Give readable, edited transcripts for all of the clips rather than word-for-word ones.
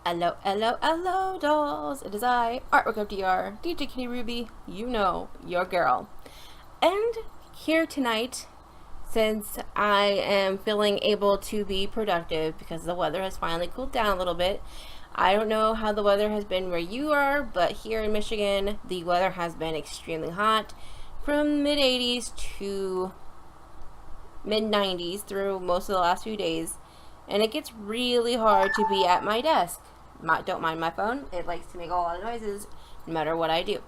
Ello Ello Ello Dolls. It is I, ArtWorkOfDR, DJ Kitty Ruby, you know, your girl. And here tonight, since I am feeling able to be productive because the weather has finally cooled down a little bit. I don't know how the weather has been where you are, but here in Michigan, the weather has been extremely hot from mid 80s to mid 90s through most of the last few days. And it gets really hard to be at my desk. Don't mind my phone. It likes to make a lot of noises no matter what I do.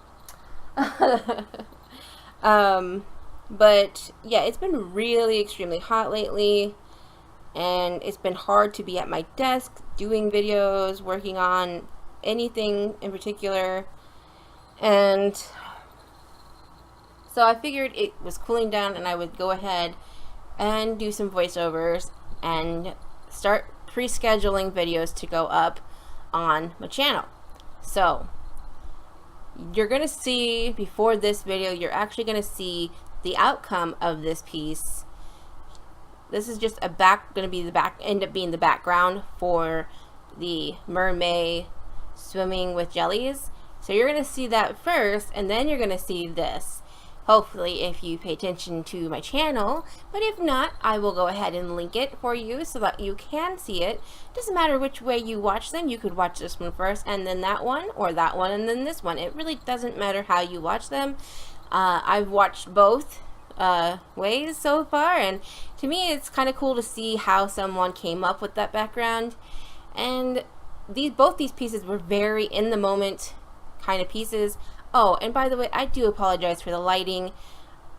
But yeah, it's been really extremely hot lately, and it's been hard to be at my desk doing videos, working on anything in particular. And so I figured it was cooling down and I would go ahead and do some voiceovers and start pre-scheduling videos to go up on my channel. So you're gonna see, before this video, you're actually gonna see the outcome of this piece. This is just end up being the background for the MERMAY swimming with jellies. So you're gonna see that first, and then you're gonna see this. Hopefully, if you pay attention to my channel, but if not, I will go ahead and link it for you so that you can see it. Doesn't matter which way you watch them. You could watch this one first and then that one, or that one and then this one. It really doesn't matter how you watch them. I've watched both ways so far, and to me it's kind of cool to see how someone came up with that background. And both these pieces were very in the moment kind of pieces. Oh, and by the way, I do apologize for the lighting.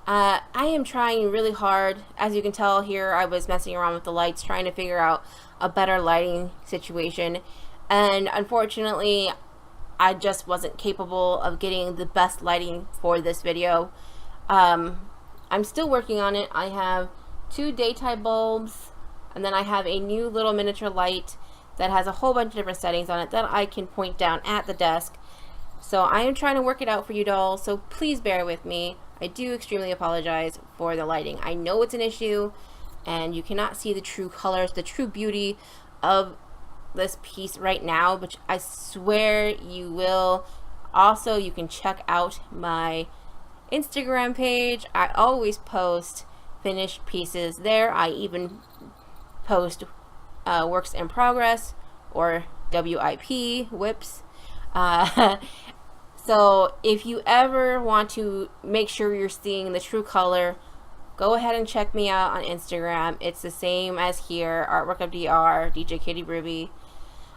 I am trying really hard. As you can tell here, I was messing around with the lights, trying to figure out a better lighting situation. And unfortunately, I just wasn't capable of getting the best lighting for this video. I'm still working on it. I have 2 daytime bulbs, and then I have a new little miniature light that has a whole bunch of different settings on it that I can point down at the desk. So I am trying to work it out for you, dolls, so please bear with me. I do extremely apologize for the lighting. I know it's an issue, and you cannot see the true colors, the true beauty of this piece right now, but I swear you will. Also, you can check out my Instagram page. I always post finished pieces there. I even post works in progress, or WIP, whips. So if you ever want to make sure you're seeing the true color, go ahead and check me out on Instagram. It's the same as here, ArtWorkOfDR, DJ Kitty Ruby.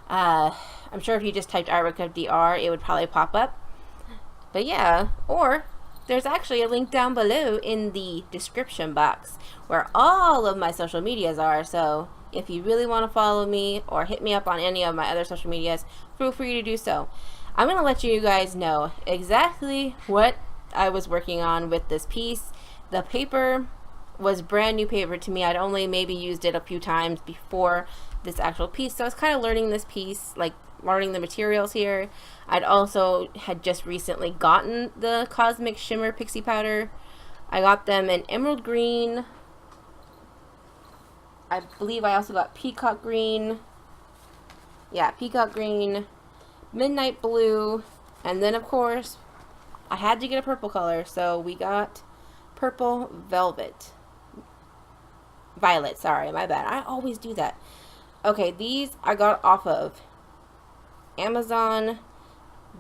I'm sure if you just typed ArtWorkOfDR, it would probably pop up. But yeah, or there's actually a link down below in the description box where all of my social medias are. So if you really want to follow me or hit me up on any of my other social medias, feel free to do so. I'm going to let you guys know exactly what I was working on with this piece. The paper was brand new paper to me. I'd only maybe used it a few times before this actual piece. So I was kind of learning this piece, like learning the materials here. I'd also had just recently gotten the Cosmic Shimmer Pixie powder. I got them in emerald green. I believe I also got peacock green. Yeah, peacock green, midnight blue, and then of course I had to get a purple color, so we got purple violet, sorry, my bad, I always do that. Okay, these I got off of Amazon.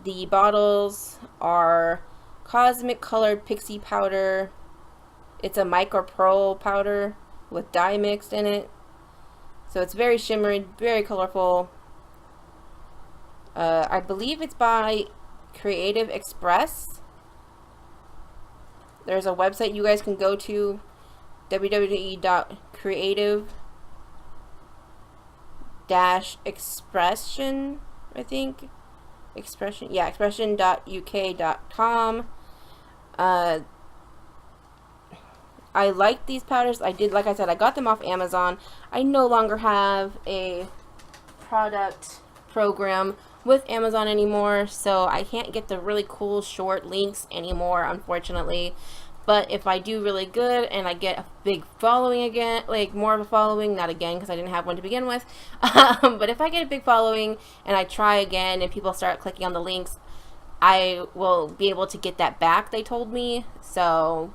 The bottles are Cosmic Colored Pixie Powder. It's a micro pearl powder with dye mixed in it, so it's very shimmery, very colorful. I believe it's by Creative Express. There's a website you guys can go to, www.creative-expression, I think. expression.uk.com. I like these powders. Like I said, I got them off Amazon. I no longer have a product program with Amazon anymore, so I can't get the really cool short links anymore, unfortunately. But if I do really good and I get a big following again, like more of a following, not again because I didn't have one to begin with, but if I get a big following and I try again and people start clicking on the links, I will be able to get that back, they told me. So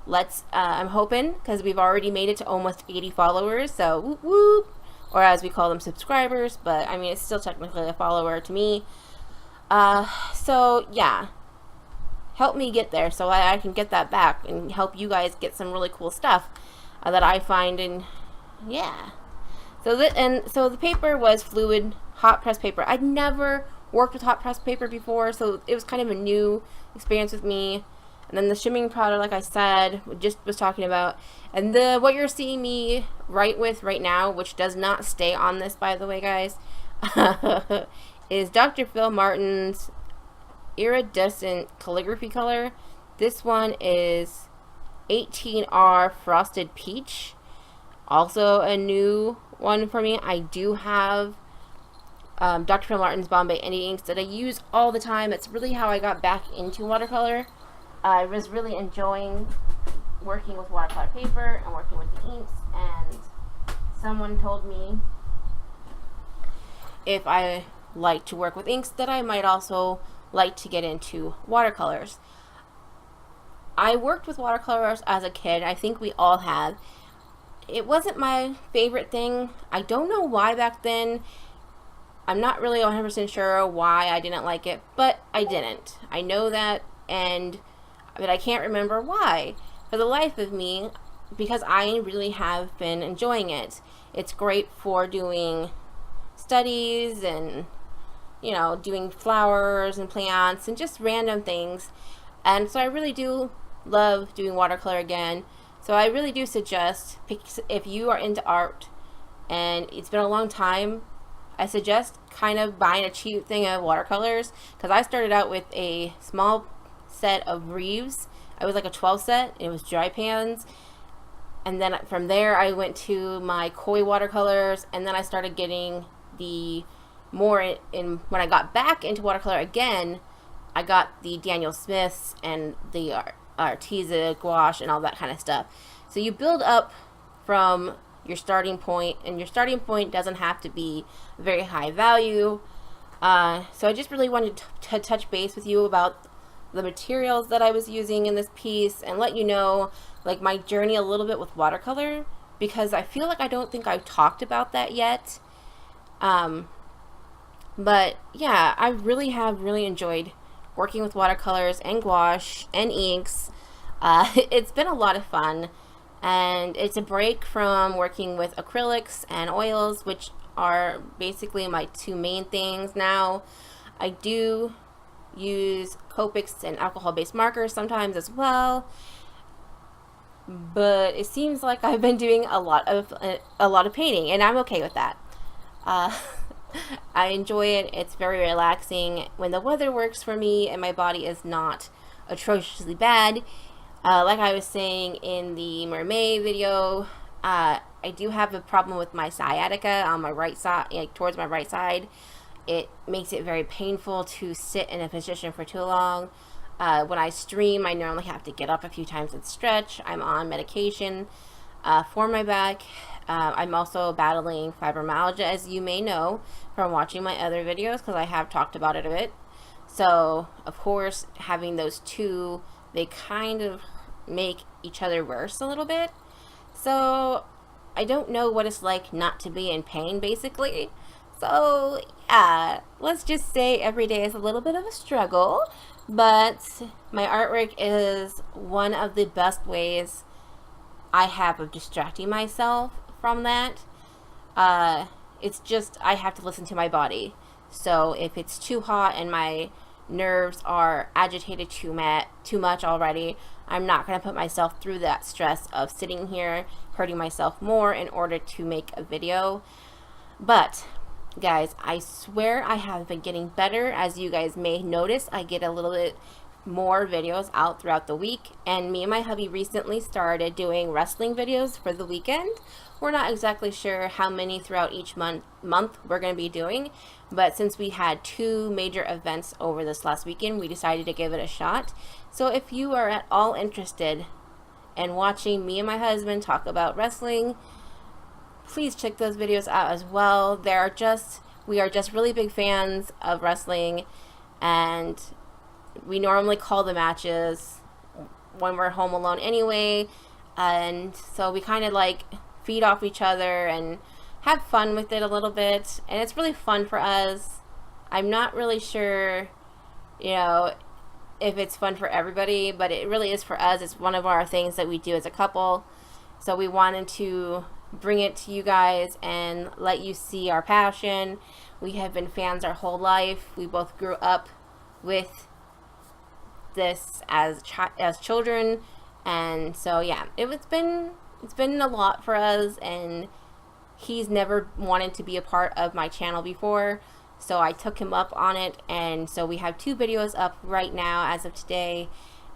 let's, I'm hoping, because we've already made it to almost 80 followers, so whoop whoop, or as we call them, subscribers, but I mean, it's still technically a follower to me. So yeah, help me get there so I can get that back and help you guys get some really cool stuff that I find. And yeah, so the paper was fluid hot press paper. I'd never worked with hot press paper before, so it was kind of a new experience with me. And then the shimming powder, like I said, just was talking about. And what you're seeing me write with right now, which does not stay on this, by the way, guys, is Dr. Phil Martin's Iridescent Calligraphy Color. This one is 18R Frosted Peach. Also a new one for me. I do have Dr. Phil Martin's Bombay Indie inks that I use all the time. It's really how I got back into watercolor. I was really enjoying working with watercolor paper and working with the inks, and someone told me if I like to work with inks that I might also like to get into watercolors. I worked with watercolors as a kid. I think we all have. It wasn't my favorite thing. I don't know why back then. I'm not really 100% sure why I didn't like it, but I didn't. I know that, but I can't remember why for the life of me, because I really have been enjoying it. It's great for doing studies and, you know, doing flowers and plants and just random things. And so I really do love doing watercolor again. So I really do suggest, if you are into art and it's been a long time, I suggest kind of buying a cheap thing of watercolors, because I started out with a small set of Reeves. It was like a 12 set. It was dry pans, and then from there I went to my koi watercolors, and then I started getting the more in when I got back into watercolor again, I got the Daniel Smiths and the Arteza gouache and all that kind of stuff. So you build up from your starting point, and your starting point doesn't have to be very high value. So I just really wanted to touch base with you about the materials that I was using in this piece and let you know like my journey a little bit with watercolor, because I feel like I don't think I've talked about that yet. But yeah, I have really enjoyed working with watercolors and gouache and inks. It's been a lot of fun, and it's a break from working with acrylics and oils, which are basically my two main things now. I do use Copics and alcohol-based markers sometimes as well, but it seems like I've been doing a lot of painting, and I'm okay with that. I enjoy it. It's very relaxing when the weather works for me and my body is not atrociously bad. Like I was saying in the MERMAY video, I do have a problem with my sciatica on my right side, like towards my right side. It makes it very painful to sit in a position for too long. When I stream, I normally have to get up a few times and stretch. I'm on medication for my back. I'm also battling fibromyalgia, as you may know from watching my other videos, because I have talked about it a bit. So, of course, having those two, they kind of make each other worse a little bit. So, I don't know what it's like not to be in pain, basically. So, yeah, let's just say every day is a little bit of a struggle, but my artwork is one of the best ways I have of distracting myself from that. It's just, I have to listen to my body. So if it's too hot and my nerves are agitated too much already, I'm not going to put myself through that stress of sitting here hurting myself more in order to make a video. But guys, I swear I have been getting better. As you guys may notice, I get a little bit more videos out throughout the week, and me and my hubby recently started doing wrestling videos for the weekend, We're not exactly sure how many throughout each month we're going to be doing, but since we had 2 major events over this last weekend, we decided to give it a shot. So if you are at all interested in watching me and my husband talk about wrestling, please check those videos out as well. We are just really big fans of wrestling, and we normally call the matches when we're home alone anyway, and so we kind of like feed off each other and have fun with it a little bit, and it's really fun for us. I'm not really sure, you know, if it's fun for everybody, but it really is for us. It's one of our things that we do as a couple, so we wanted to bring it to you guys and let you see our passion. We have been fans our whole life. We both grew up with this as children, and so yeah, it's been a lot for us, and he's never wanted to be a part of my channel before, so I took him up on it, and so we have 2 videos up right now as of today,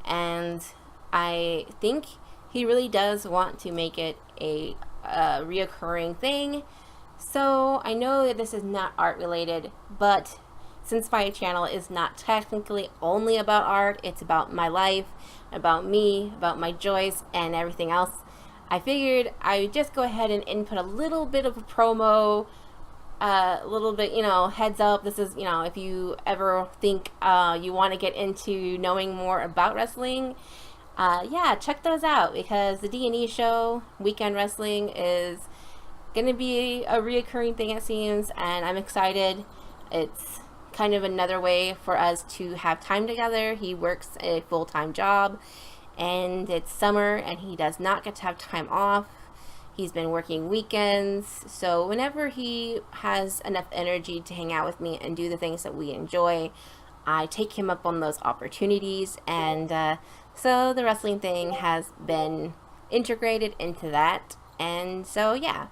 and I think he really does want to make it a reoccurring thing. So I know that this is not art related, but since my channel is not technically only about art, it's about my life, about me, about my joys and everything else, I figured I would just go ahead and input a little bit of a promo, a little bit, you know, heads up. This is, you know, if you ever think you want to get into knowing more about wrestling, yeah, check those out, because the D&E show, Weekend Wrestling, is going to be a reoccurring thing, it seems, and I'm excited. It's kind of another way for us to have time together. He works a full-time job, and it's summer, and he does not get to have time off. He's been working weekends, so whenever he has enough energy to hang out with me and do the things that we enjoy, I take him up on those opportunities, and so the wrestling thing has been integrated into that, and so yeah.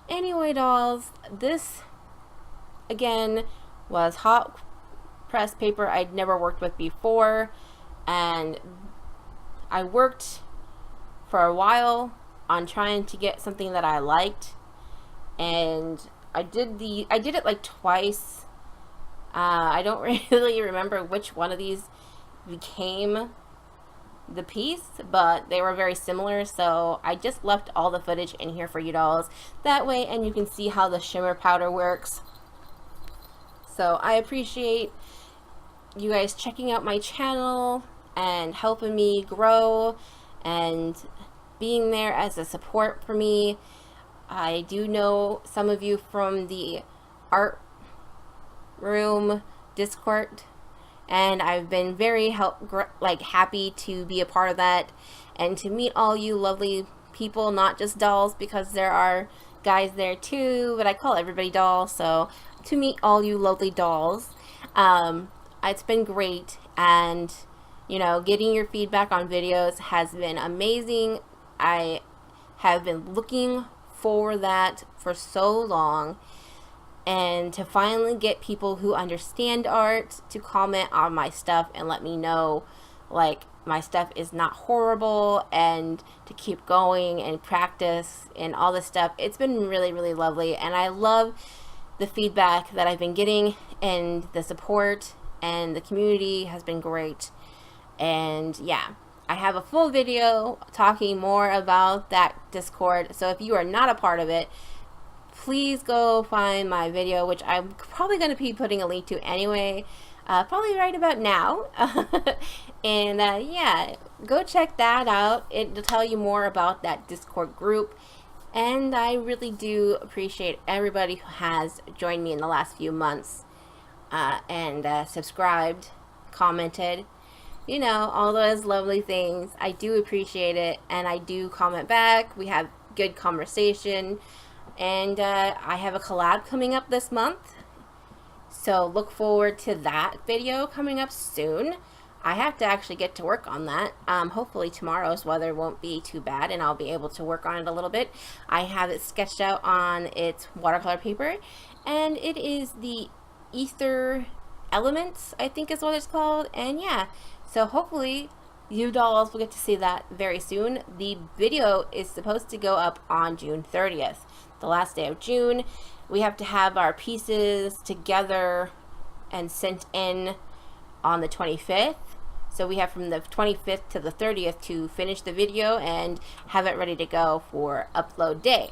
Anyway, dolls, this again was hot press paper I'd never worked with before, and I worked for a while on trying to get something that I liked, and I did it like twice. I don't really remember which one of these became the piece, but they were very similar, so I just left all the footage in here for you dolls that way, and you can see how the shimmer powder works. So I appreciate you guys checking out my channel and helping me grow and being there as a support for me. I do know some of you from the art room Discord, and I've been very happy to be a part of that and to meet all you lovely people, not just dolls, because there are guys there too, but I call everybody dolls. So to meet all you lovely dolls, it's been great, and you know, getting your feedback on videos has been amazing. I have been looking for that for so long, and to finally get people who understand art to comment on my stuff and let me know like my stuff is not horrible, and to keep going and practice and all this stuff, it's been really, really lovely, and I love the feedback that I've been getting, and the support and the community has been great. And yeah, I have a full video talking more about that Discord, so if you are not a part of it, please go find my video, which I'm probably going to be putting a link to anyway, probably right about now. And yeah, go check that out. It'll tell you more about that Discord group, and I really do appreciate everybody who has joined me in the last few months, and subscribed, commented, you know, all those lovely things. I do appreciate it, and I do comment back. We have good conversation, and I have a collab coming up this month, so look forward to that video coming up soon. I have to actually get to work on that. Hopefully tomorrow's weather won't be too bad, and I'll be able to work on it a little bit. I have it sketched out on its watercolor paper, and it is the Ether Elements, I think is what it's called. And yeah, so hopefully you dolls will get to see that very soon. The video is supposed to go up on June 30th, the last day of June. We have to have our pieces together and sent in on the 25th. So we have from the 25th to the 30th to finish the video and have it ready to go for upload day.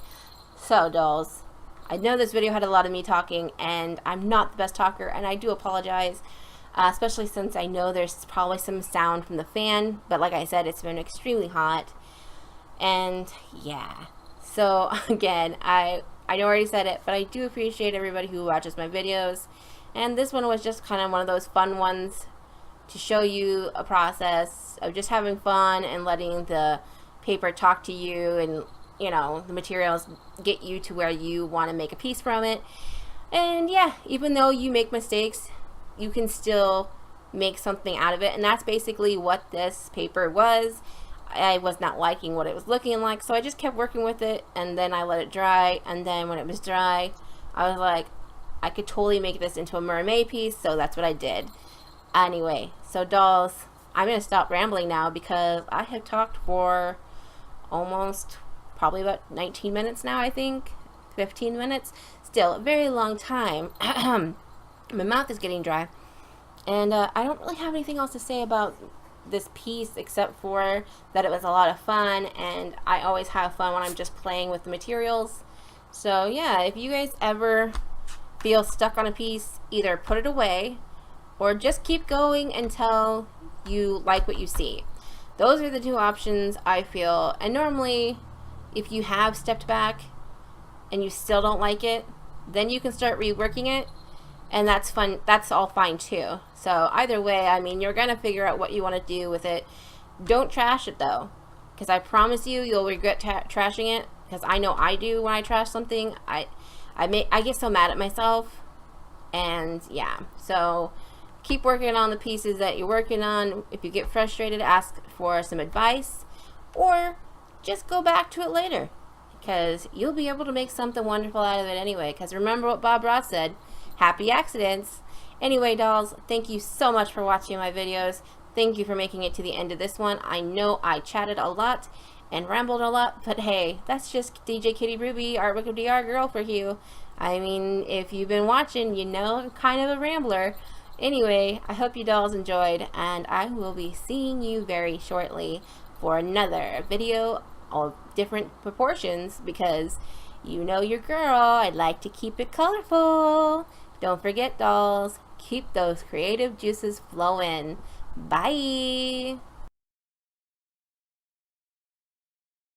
So dolls, I know this video had a lot of me talking, and I'm not the best talker, and I do apologize, especially since I know there's probably some sound from the fan, but like I said, it's been extremely hot. And yeah, so again, I know I already said it, but I do appreciate everybody who watches my videos, and this one was just kind of one of those fun ones to show you a process of just having fun and letting the paper talk to you, and you know, the materials get you to where you want to make a piece from it. And yeah, even though you make mistakes, you can still make something out of it, and that's basically what this paper was. I was not liking what it was looking like, so I just kept working with it, and then I let it dry, and then when it was dry, I was like, I could totally make this into a mermaid piece, so that's what I did. Anyway, so dolls, I'm going to stop rambling now because I have talked for almost probably about 19 minutes now, I think. 15 minutes. Still a very long time. My mouth is getting dry. And I don't really have anything else to say about this piece except for that it was a lot of fun, and I always have fun when I'm just playing with the materials. So yeah, if you guys ever feel stuck on a piece, either put it away or just keep going until you like what you see. Those are the two options I feel. And normally, if you have stepped back and you still don't like it, then you can start reworking it, and that's fun. That's all fine too. So either way, I mean, you're gonna figure out what you want to do with it. Don't trash it though, because I promise you, you'll regret trashing it. Because I know I do when I trash something. I get so mad at myself, and yeah. So keep working on the pieces that you're working on. If you get frustrated, ask for some advice, or just go back to it later, because you'll be able to make something wonderful out of it anyway. Because remember what Bob Ross said, happy accidents. Anyway, dolls, thank you so much for watching my videos. Thank you for making it to the end of this one. I know I chatted a lot and rambled a lot, but hey, that's just DJ Kitty Ruby, ArtWorkOfDR girl for you. I mean, if you've been watching, you know I'm kind of a rambler. Anyway, I hope you dolls enjoyed, and I will be seeing you very shortly for another video of different proportions, because you know your girl, I'd like to keep it colorful. Don't forget, dolls, keep those creative juices flowing. Bye!